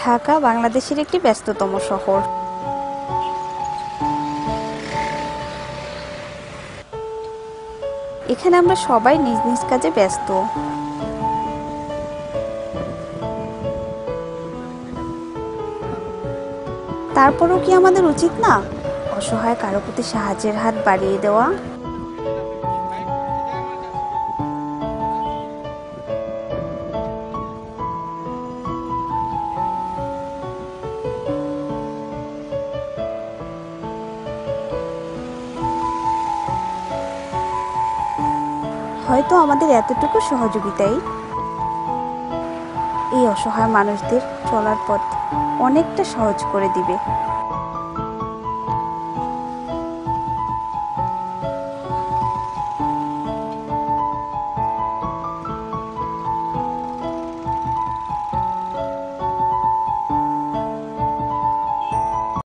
ঢাকা বাংলাদেশের একটি ব্যস্ততম শহর। এখানে আমরা সবাই নিজ নিজ কাজে ব্যস্ত। তারপরও কি আমাদের উচিত না অসহায় কারো প্রতি সাহায্যের হাত বাড়িয়ে দেওয়া? হয়তো আমাদের এতটুকু সহযোগিতাই এই অসহায় মানুষদের চলার পথ অনেকটা সহজ করে দিবে।